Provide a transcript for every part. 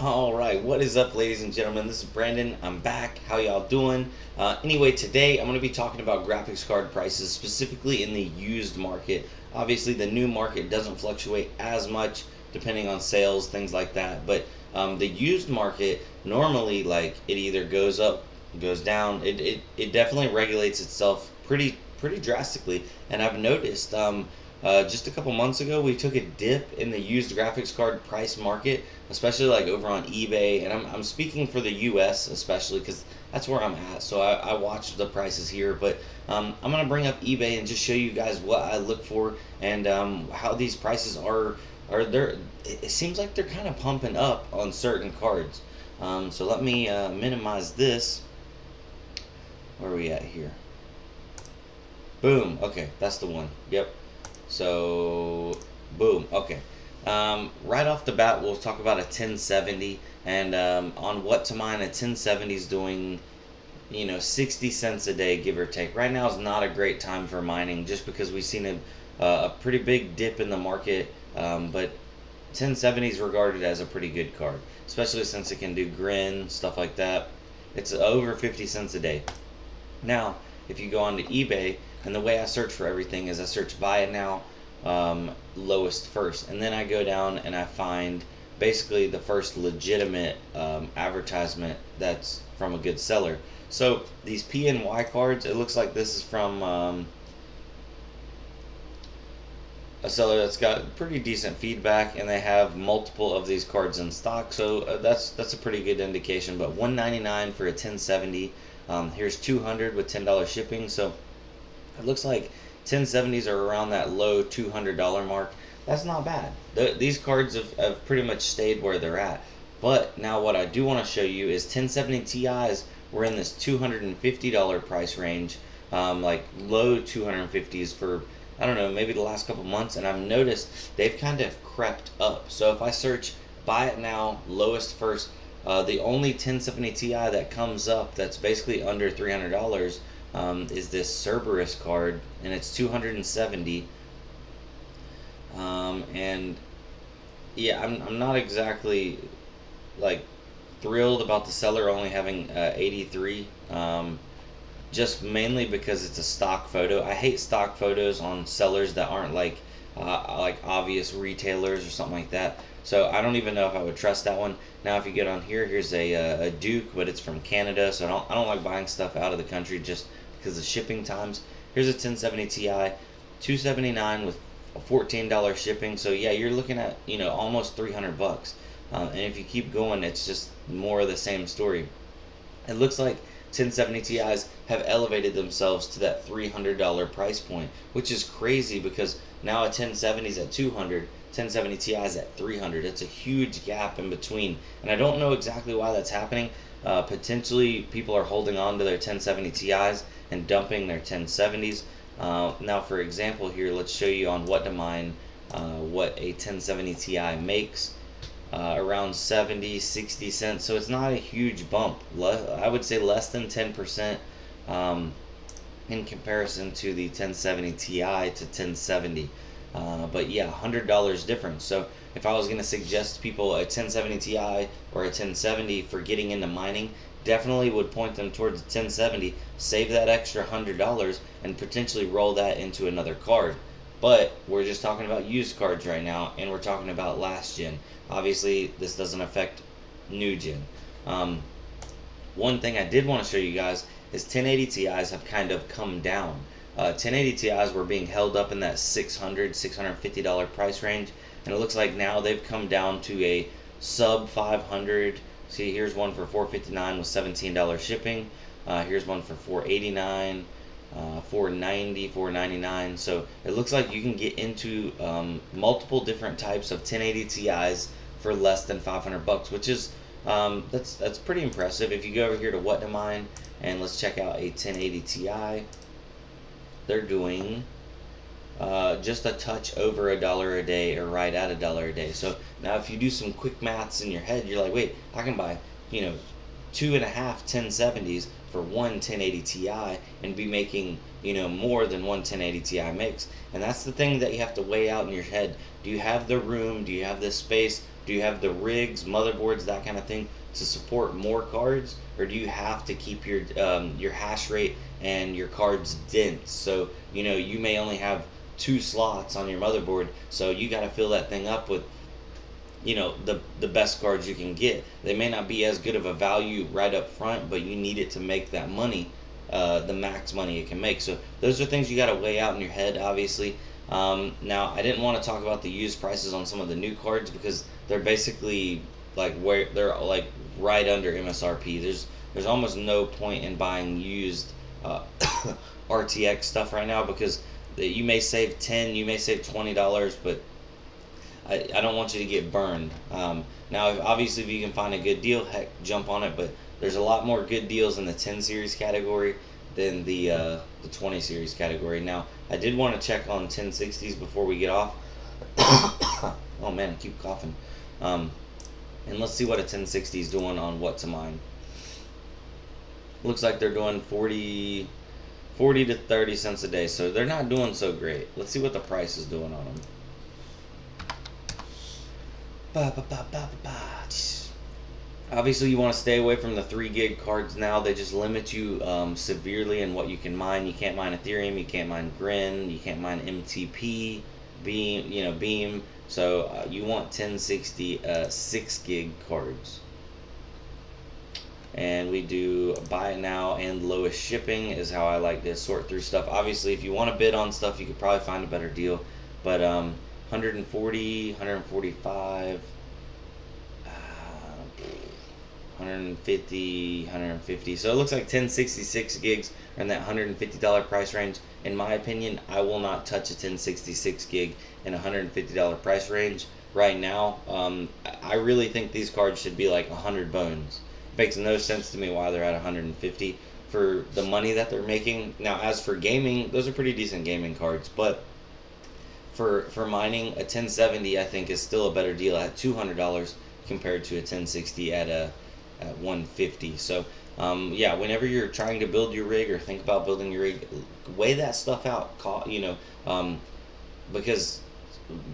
Alright, what is up, ladies and gentlemen? This is Brandon. I'm back. How y'all doing? Anyway, today I'm going to be talking about graphics card prices, specifically in the used market. Obviously, the new market doesn't fluctuate as much depending on sales, things like that. But the used market, normally, like, it either goes up, goes down. It definitely regulates itself pretty drastically. And I've noticed just a couple months ago, we took a dip in the used graphics card price market, especially like over on eBay. And I'm speaking for the US especially because that's where I'm at. So I watch the prices here. But I'm going to bring up eBay and just show you guys what I look for and how these prices are there. It seems like they're kind of pumping up on certain cards. So let me minimize this. Where are we at here? Boom. Okay, that's the one. Yep. So, boom. Okay. Right off the bat, we'll talk about a 1070 and on what to mine. A 1070 is doing, 60 cents a day, give or take. Right now is not a great time for mining, just because we've seen a pretty big dip in the market. But 1070 is regarded as a pretty good card, especially since it can do grin, stuff like that. It's over 50 cents a day. Now, if you go onto eBay, and the way I search for everything is I search buy it now, lowest first, and then I go down and I find basically the first legitimate advertisement that's from a good seller. So these PNY cards, it looks like this is from a seller that's got pretty decent feedback, and they have multiple of these cards in stock. So that's a pretty good indication. But $199 for a 1070. Here's 200 with $10 shipping. So it looks like 1070s are around that low $200 mark. That's not bad. These cards have pretty much stayed where they're at. But now what I do want to show you is 1070 Ti's were in this $250 price range, like low 250s for, I don't know, maybe the last couple months. And I've noticed they've kind of crept up. So if I search buy it now, lowest first, the only 1070 Ti that comes up that's basically under $300 is this Cerberus card, and it's 270. And yeah, I'm not exactly like thrilled about the seller only having 83. Just mainly because it's a stock photo. I hate stock photos on sellers that aren't like obvious retailers or something like that. So I don't even know if I would trust that one. Now, if you get on here, here's a Duke, but it's from Canada, so I don't like buying stuff out of the country just because of shipping times. Here's a 1070 Ti, $279 with $14 shipping. So yeah, you're looking at almost $300. And if you keep going, it's just more of the same story. It looks like 1070 Ti's have elevated themselves to that $300 price point, which is crazy because now a 1070 is at 200, 1070 Ti is at 300. It's a huge gap in between, and I don't know exactly why that's happening. Potentially, people are holding on to their 1070 Ti's and dumping their 1070s. Now, for example, here, let's show you on what to mine what a 1070 Ti makes. Around 70-60 cents, so it's not a huge bump. I would say less than 10% in comparison to the 1070 Ti to 1070. But yeah, $100 difference. So if I was going to suggest people a 1070 Ti or a 1070 for getting into mining, definitely would point them towards a 1070. Save that extra $100 and potentially roll that into another card. But we're just talking about used cards right now, and we're talking about last gen. Obviously, this doesn't affect new gen. One thing I did want to show you guys is 1080 Ti's have kind of come down. 1080 Ti's were being held up in that $650 price range, and it looks like now they've come down to a sub 500. See, here's one for $459 with $17 shipping. Here's one for $489. $490, $499. So it looks like you can get into multiple different types of 1080 Ti's for less than $500, which is that's pretty impressive. If you go over here to what to mine and let's check out a 1080 Ti, they're doing just a touch over $1 a day, or right at $1 a day. So now if you do some quick maths in your head, you're like, wait, I can buy 2.5 1070s for one 1080 Ti and be making, more than one 1080 Ti makes. And that's the thing that you have to weigh out in your head. Do you have the room? Do you have the space? Do you have the rigs, motherboards, that kind of thing to support more cards? Or do you have to keep your hash rate and your cards dense? So, you may only have 2 slots on your motherboard, so you got to fill that thing up with the best cards you can get. They may not be as good of a value right up front, but you need it to make that money, the max money it can make. So those are things you got to weigh out in your head, obviously. Now, I didn't want to talk about the used prices on some of the new cards because they're basically they're like right under MSRP. There's almost no point in buying used RTX stuff right now because you may save $10, you may save $20, but I don't want you to get burned. Now, obviously, if you can find a good deal, heck, jump on it. But there's a lot more good deals in the 10 series category than the 20 series category. Now, I did want to check on 1060s before we get off. Oh man, I keep coughing. And let's see what a 1060 is doing on what to mine. Looks like they're doing 40 to 30 cents a day, so they're not doing so great. Let's see what the price is doing on them. Obviously, you want to stay away from the 3 gig cards now. They just limit you severely in what you can mine. You can't mine Ethereum, you can't mine Grin, you can't mine MTP, Beam. So you want 1060 6 gig cards. And we do buy it now and lowest shipping is how I like to sort through stuff. Obviously, if you want to bid on stuff, you could probably find a better deal. But 140, 145, 150. So it looks like 1066 gigs are in that $150 price range. In my opinion, I will not touch a 1066 gig in a $150 price range right now. I really think these cards should be like 100 bones. It makes no sense to me why they're at 150 for the money that they're making. Now, as for gaming, those are pretty decent gaming cards, but for mining, a 1070 I think is still a better deal at $200 compared to a 1060 at 150. So yeah, whenever you're trying to build your rig or think about building your rig, weigh that stuff out. Because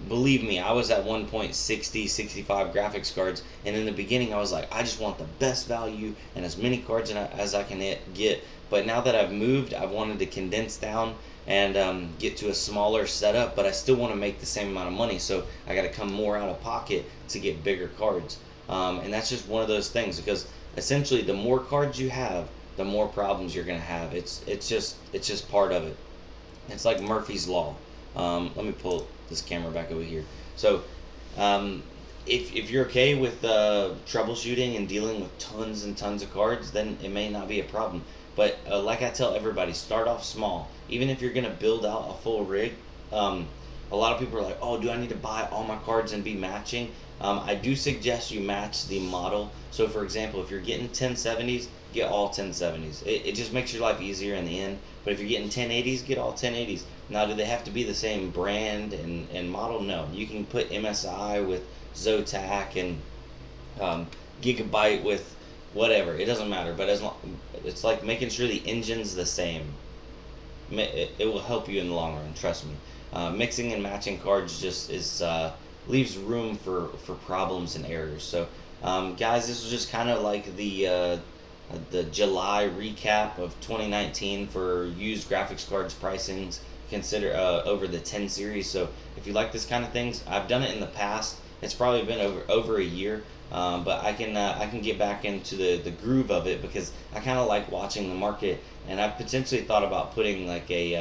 believe me, I was at one point 65 graphics cards, and in the beginning I was like, I just want the best value and as many cards as I can get. But now that I've moved, I've wanted to condense down and get to a smaller setup, but I still want to make the same amount of money, so I got to come more out of pocket to get bigger cards. And that's just one of those things, because essentially the more cards you have, the more problems you're going to have. It's just part of it. It's like Murphy's Law. Let me pull this camera back over here. So if you're okay with troubleshooting and dealing with tons and tons of cards, then it may not be a problem. But like I tell everybody, start off small. Even if you're going to build out a full rig, a lot of people are like, oh, do I need to buy all my cards and be matching? I do suggest you match the model. So for example, if you're getting 1070s, get all 1070s. It just makes your life easier in the end. But if you're getting 1080s, get all 1080s. Now, do they have to be the same brand and model? No. You can put MSI with Zotac and Gigabyte with whatever. It doesn't matter. But as long, it's like making sure the engine's the same. It will help you in the long run. Trust me. Mixing and matching cards just leaves room for problems and errors. So, guys, this was just kind of like the July recap of 2019 for used graphics cards pricings. Consider over the 10 series. So if you like this kind of things, I've done it in the past. It's probably been over a year, but I can get back into the groove of it because I kind of like watching the market, and I've potentially thought about putting like a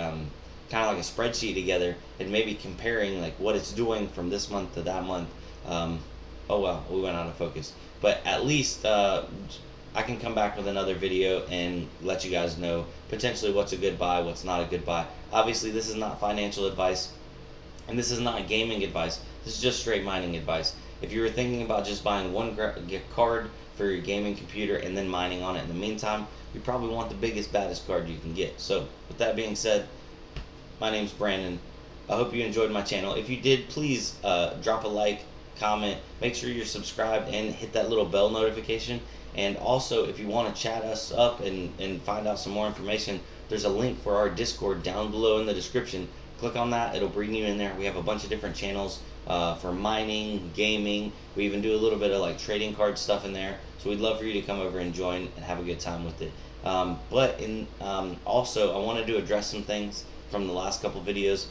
kind of like a spreadsheet together and maybe comparing like what it's doing from this month to that month. Oh well, we went out of focus, but at least I can come back with another video and let you guys know potentially what's a good buy, what's not a good buy. Obviously, this is not financial advice, and this is not gaming advice. This is just straight mining advice. If you were thinking about just buying one card for your gaming computer and then mining on it in the meantime, you probably want the biggest, baddest card you can get. So, with that being said, my name's Brandon. I hope you enjoyed my channel. If you did, please drop a like, comment. Make sure you're subscribed and hit that little bell notification. And also, if you want to chat us up and find out some more information, there's a link for our Discord down below in the description. Click on that, it'll bring you in there. We have a bunch of different channels for mining, gaming. We even do a little bit of like trading card stuff in there. So we'd love for you to come over and join and have a good time with it. Also, I wanted to address some things from the last couple videos.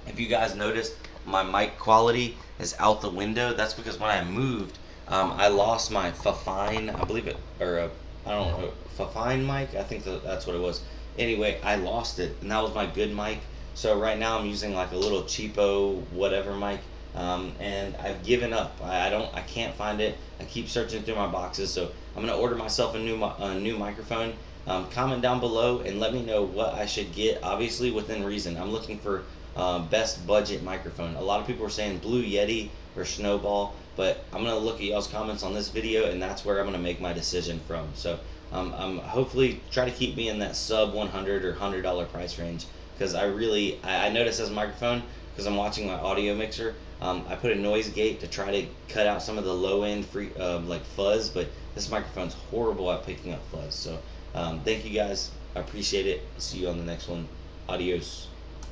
If you guys noticed, my mic quality is out the window. That's because when I moved, I lost my Fafine, I believe it, or I don't know, Fafine mic. I think that's what it was. Anyway, I lost it, and that was my good mic. So right now I'm using like a little cheapo whatever mic, and I've given up. I can't find it. I keep searching through my boxes, so I'm gonna order myself a new microphone. Comment down below and let me know what I should get. Obviously within reason. I'm looking for best budget microphone. A lot of people are saying Blue Yeti or Snowball, but I'm gonna look at y'all's comments on this video, and that's where I'm gonna make my decision from. So I'm hopefully try to keep me in that sub $100 or $100 price range, because I noticed as a microphone, because I'm watching my audio mixer, I put a noise gate to try to cut out some of the low end free like fuzz, but this microphone's horrible at picking up fuzz. So thank you guys, I appreciate it. See you on the next one. Adios.